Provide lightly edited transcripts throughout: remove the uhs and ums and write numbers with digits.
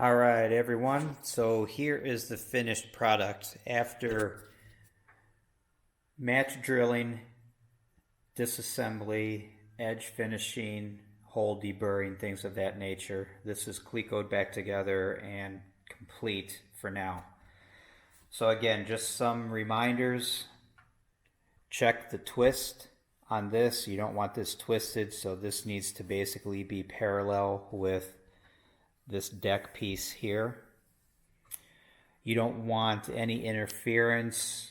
All right, everyone. So here is the finished product after match drilling, disassembly, edge finishing, hole deburring, things of that nature. This is clecoed back together and complete for now. So again, just some reminders. Check the twist on this. You don't want this twisted, so this needs to basically be parallel with this deck piece here. You don't want any interference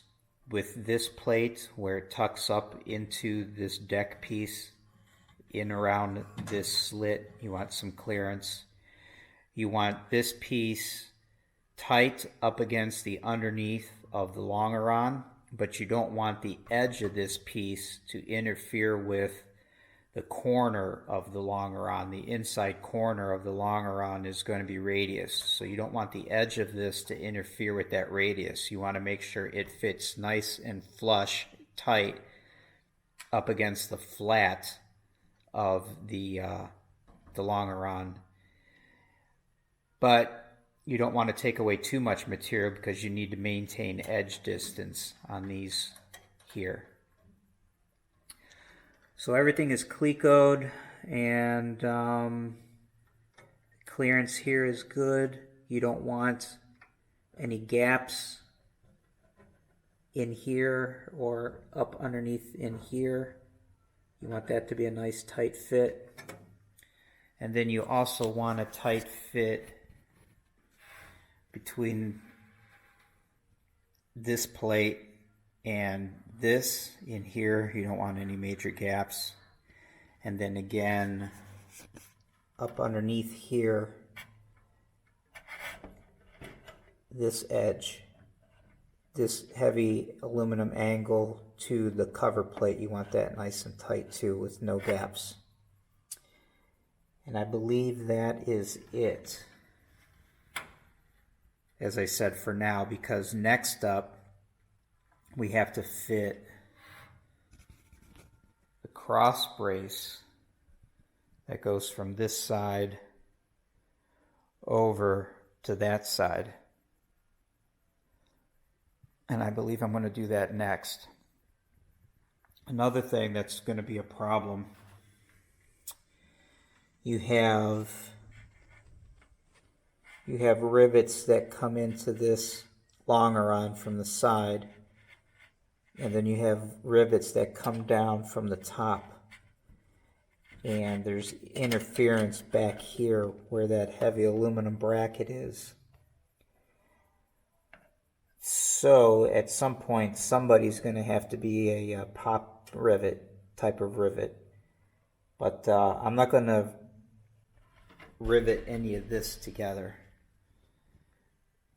with this plate where it tucks up into this deck piece in around this slit. You want some clearance. You want this piece tight up against the underneath of the longeron, but you don't want the edge of this piece to interfere with the corner of the longeron. The inside corner of the longeron is going to be radius, so you don't want the edge of this to interfere with that radius. You want to make sure it fits nice and flush, tight up against the flat of the longeron. But you don't want to take away too much material because you need to maintain edge distance on these here. So everything is clecoed, and clearance here is good. You don't want any gaps in here or up underneath in here. You want that to be a nice tight fit. And then you also want a tight fit between this plate and this in here. You don't want any major gaps. And then again, up underneath here, this edge, this heavy aluminum angle to the cover plate, you want that nice and tight too with no gaps. And I believe that is it, as I said, for now, because next up we have to fit the cross brace that goes from this side over to that side. And I believe I'm going to do that next. Another thing that's going to be a problem, you have rivets that come into this longeron from the side, and then you have rivets that come down from the top, and there's interference back here where that heavy aluminum bracket is. So at some point somebody's going to have to be a pop rivet type of rivet, but I'm not going to rivet any of this together.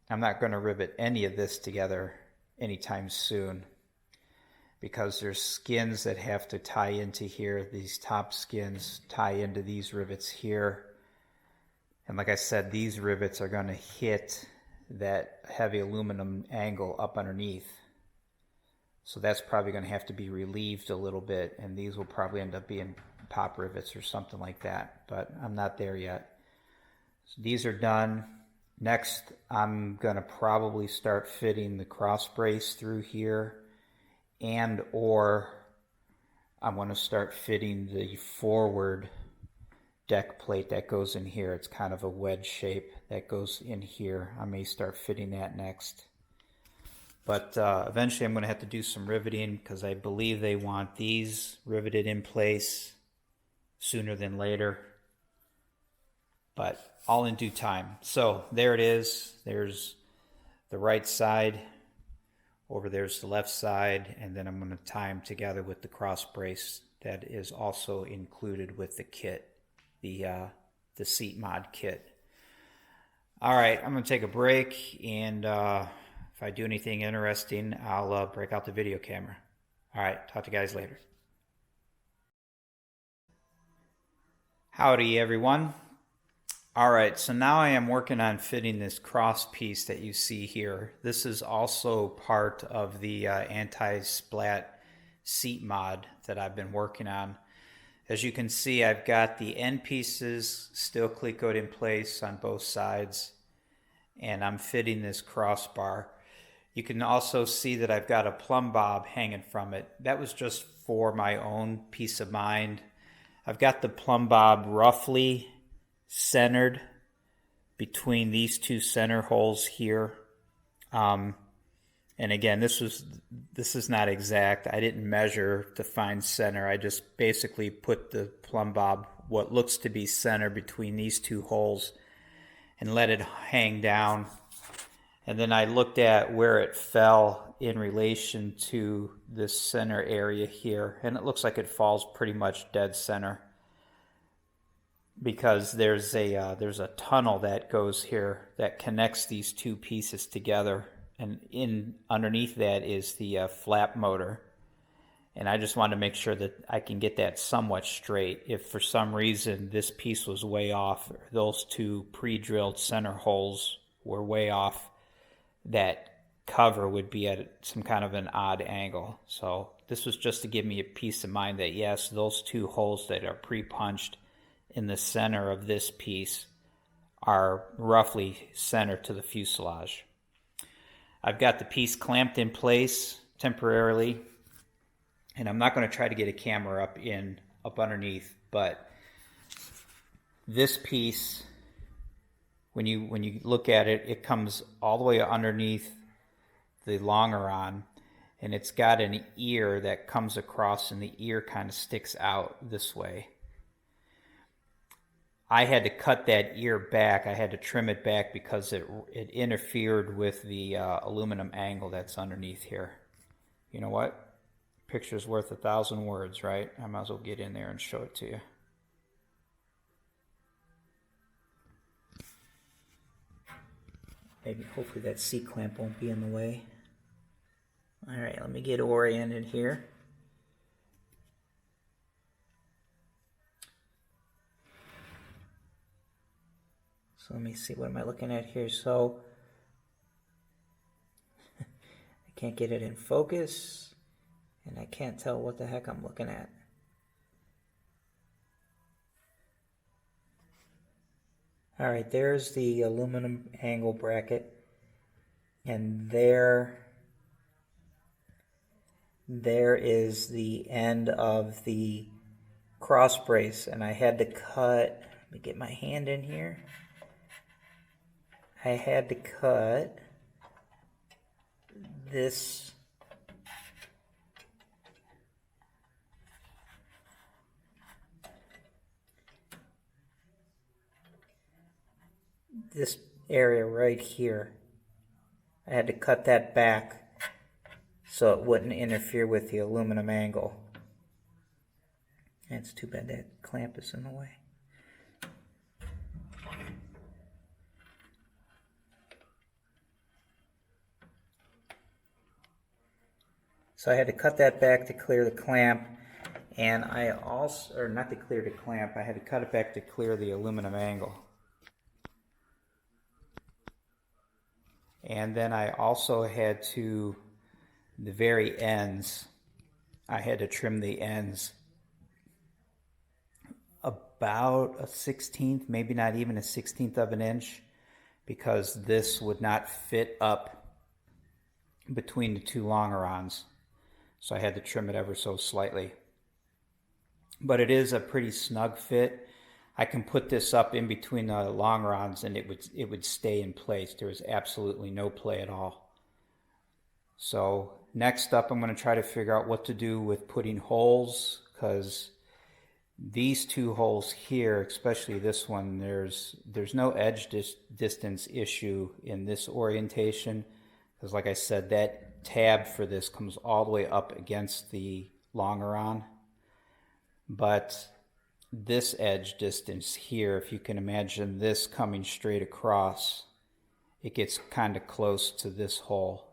I'm not going to rivet any of this together anytime soon, because there's skins that have to tie into here. These top skins tie into these rivets here. And like I said, these rivets are going to hit that heavy aluminum angle up underneath. So that's probably going to have to be relieved a little bit, and these will probably end up being pop rivets or something like that, but I'm not there yet. So these are done. Next, I'm going to probably start fitting the cross brace through here, and or I'm going to start fitting the forward deck plate that goes in here. It's kind of a wedge shape that goes in here. I may start fitting that next. But eventually I'm going to have to do some riveting, because I believe they want these riveted in place sooner than later. But all in due time. So there it is. There's the right side. Over there's the left side. And then I'm going to tie them together with the cross brace that is also included with the kit, the seat mod kit. All right, I'm going to take a break, and if I do anything interesting, I'll break out the video camera. All right, talk to you guys later. Howdy, everyone. All right, so now I am working on fitting this cross piece that you see here. This is also part of the anti-splat seat mod that I've been working on. As you can see, I've got the end pieces still clecoed in place on both sides. and I'm fitting this crossbar. You can also see that I've got a plumb bob hanging from it. That was just for my own peace of mind. I've got the plumb bob roughly centered between these two center holes here. And again, this is not exact. I didn't measure to find center. I just basically put the plumb bob, what looks to be center, between these two holes and let it hang down. And then I looked at where it fell in relation to this center area here, and it looks like it falls pretty much dead center, because there's a tunnel that goes here that connects these two pieces together, and underneath that is the flap motor. And I just wanted to make sure that I can get that somewhat straight. If for some reason this piece was way off, those two pre-drilled center holes were way off, that cover would be at some kind of an odd angle. So this was just to give me a peace of mind that yes, those two holes that are pre-punched in the center of this piece are roughly centered to the fuselage. I've got the piece clamped in place temporarily, and I'm not going to try to get a camera up underneath, but this piece, when you look at it, it comes all the way underneath the longeron, and it's got an ear that comes across, and the ear kind of sticks out this way. I had to cut that ear back. I had to trim it back because it interfered with the aluminum angle that's underneath here. You know what? Picture's worth 1,000 words, right? I might as well get in there and show it to you. Maybe, hopefully that C-clamp won't be in the way. All right, let me get oriented here. So let me see, what am I looking at here? So I can't get it in focus, and I can't tell what the heck I'm looking at. All right, there's the aluminum angle bracket, and there is the end of the cross brace, and I had to cut, let me get my hand in here. I had to cut this area right here. I had to cut that back so it wouldn't interfere with the aluminum angle. And it's too bad that clamp is in the way. So I had to cut that back to clear the clamp, and I also, or not to clear the clamp, I had to cut it back to clear the aluminum angle. And then I also had to, the very ends, I had to trim the ends about a 1/16, maybe not even a 1/16 of an inch, because this would not fit up between the two longerons. So I had to trim it ever so slightly. But it is a pretty snug fit. I can put this up in between the longerons and it would stay in place. There was absolutely no play at all. So next up, I'm going to try to figure out what to do with putting holes, because these two holes here, especially this one, there's no edge distance issue in this orientation, because like I said, that tab for this comes all the way up against the longeron. But this edge distance here, if you can imagine this coming straight across, it gets kind of close to this hole.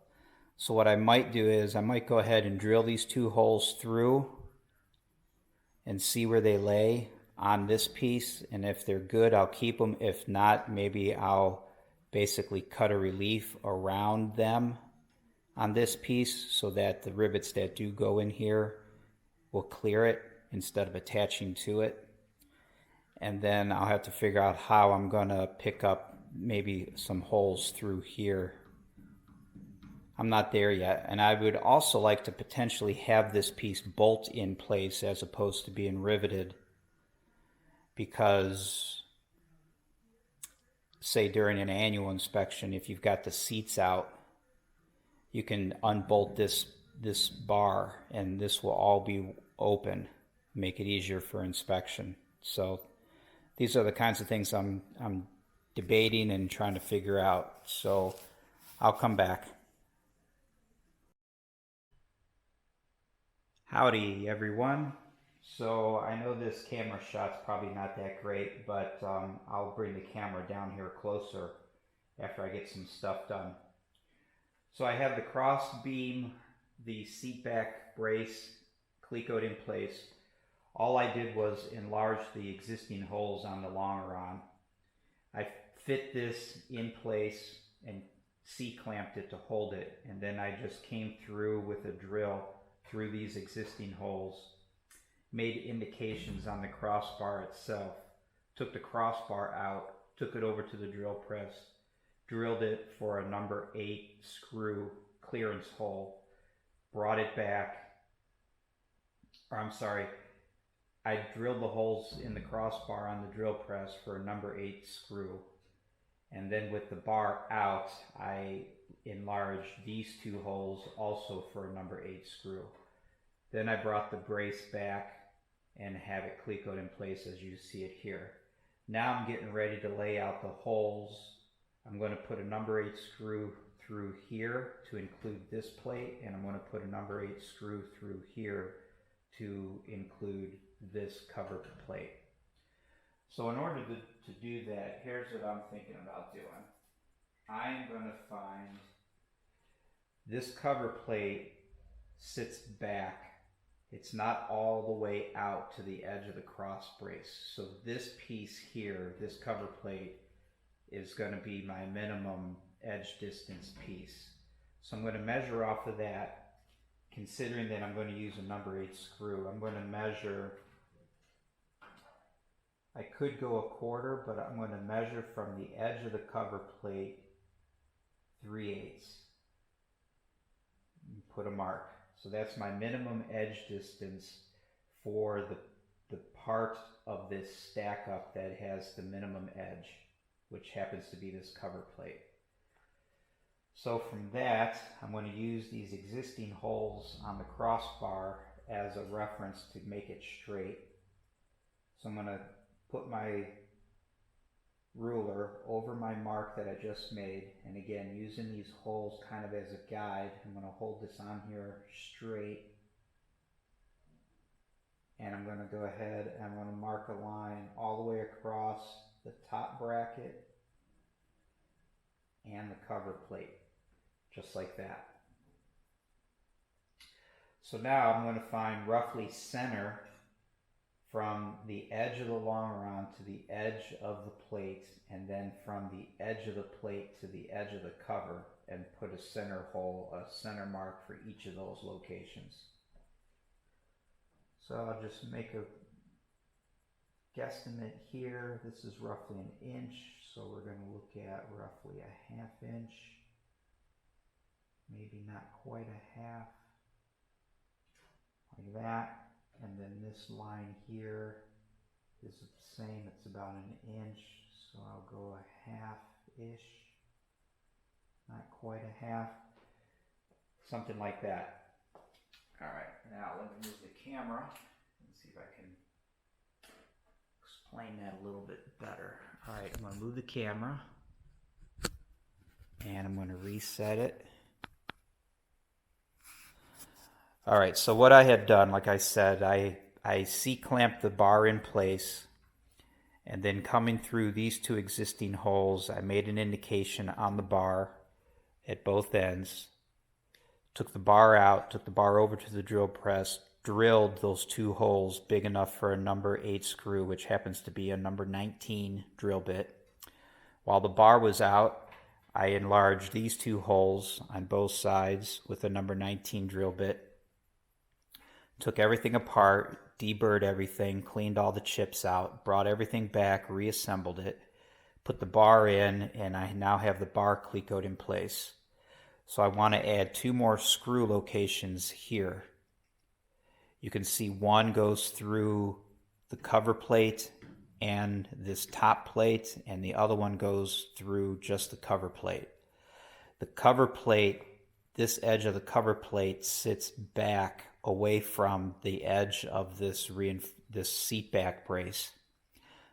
So what I might do is I might go ahead and drill these two holes through and see where they lay on this piece, and if they're good, I'll keep them. If not, maybe I'll basically cut a relief around them on this piece so that the rivets that do go in here will clear it instead of attaching to it. And then I'll have to figure out how I'm going to pick up maybe some holes through here. I'm not there yet. And I would also like to potentially have this piece bolt in place as opposed to being riveted, because say during an annual inspection, if you've got the seats out, you can unbolt this bar and this will all be open, make it easier for inspection. So these are the kinds of things I'm debating and trying to figure out. So I'll come back. Howdy everyone. So I know this camera shot's probably not that great, but I'll bring the camera down here closer after I get some stuff done. So I have the cross beam, the seat back brace clecoed in place. All I did was enlarge the existing holes on the longeron. I fit this in place and C-clamped it to hold it, and then I just came through with a drill through these existing holes, made indications on the crossbar itself, took the crossbar out, took it over to the drill press, drilled it for a number 8 screw clearance hole, brought it back, I drilled the holes in the crossbar on the drill press for a number 8 screw, and then with the bar out, I enlarged these 2 holes also for a number 8 screw. Then I brought the brace back and have it clecoed in place as you see it here. Now I'm getting ready to lay out the holes. I'm going to put a number 8 screw through here to include this plate, and I'm going to put a number 8 screw through here to include this cover plate. So in order to do that, here's what I'm thinking about doing. I'm going to find this cover plate sits back. It's not all the way out to the edge of the cross brace. So this piece here, this cover plate, is going to be my minimum edge distance piece. So I'm going to measure off of that, considering that I'm going to use a number 8 screw. I'm going to measure, I could go 1/4, but I'm going to measure from the edge of the cover plate 3/8. Put a mark. So that's my minimum edge distance for the part of this stack up that has the minimum edge, which happens to be this cover plate. So from that, I'm going to use these existing holes on the crossbar as a reference to make it straight. So I'm going to put my ruler over my mark that I just made, and again using these holes kind of as a guide, I'm going to hold this on here straight, and I'm going to go ahead and I'm going to mark a line all the way across the top bracket and the cover plate, just like that. So now I'm going to find roughly center from the edge of the longeron to the edge of the plate, and then from the edge of the plate to the edge of the cover, and put a center hole, a center mark for each of those locations. So I'll just make a guesstimate here. This is roughly 1 inch, so we're going to look at roughly a 1/2 inch, maybe not quite a half, like that. And then this line here is the same, it's about 1 inch, so I'll go a 1/2-ish, not quite a 1/2, something like that. Alright, now let me move the camera and see if I can explain that a little bit better. Alright, I'm going to move the camera and I'm going to reset it. Alright, so what I had done, like I said, I C-clamped the bar in place, and then coming through these 2 existing holes, I made an indication on the bar at both ends, took the bar out, took the bar over to the drill press, drilled those 2 holes big enough for a number 8 screw, which happens to be a number 19 drill bit. While the bar was out, I enlarged these 2 holes on both sides with a number 19 drill bit. Took everything apart, deburred everything, cleaned all the chips out, brought everything back, reassembled it, put the bar in, and I now have the bar clecoed in place. So I want to add 2 more screw locations here. You can see one goes through the cover plate and this top plate, and the other one goes through just the cover plate. The cover plate, this edge of the cover plate sits back away from the edge of this seat back brace.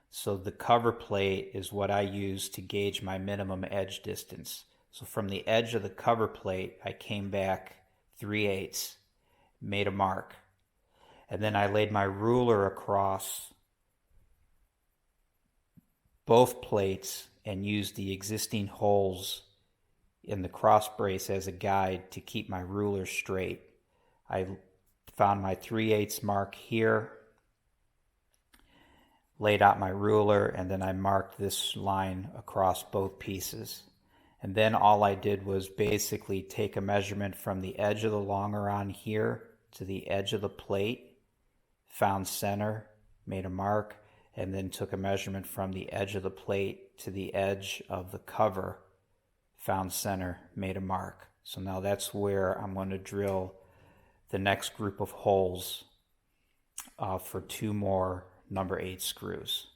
So the cover plate is what I use to gauge my minimum edge distance. So from the edge of the cover plate, I came back 3/8, made a mark. And then I laid my ruler across both plates and used the existing holes in the cross brace as a guide to keep my ruler straight. I found my 3/8 mark here, laid out my ruler, and then I marked this line across both pieces. And then all I did was basically take a measurement from the edge of the longeron here to the edge of the plate, found center, made a mark, and then took a measurement from the edge of the plate to the edge of the cover, found center, made a mark. So now that's where I'm going to drill the next group of holes for 2 more number 8 screws.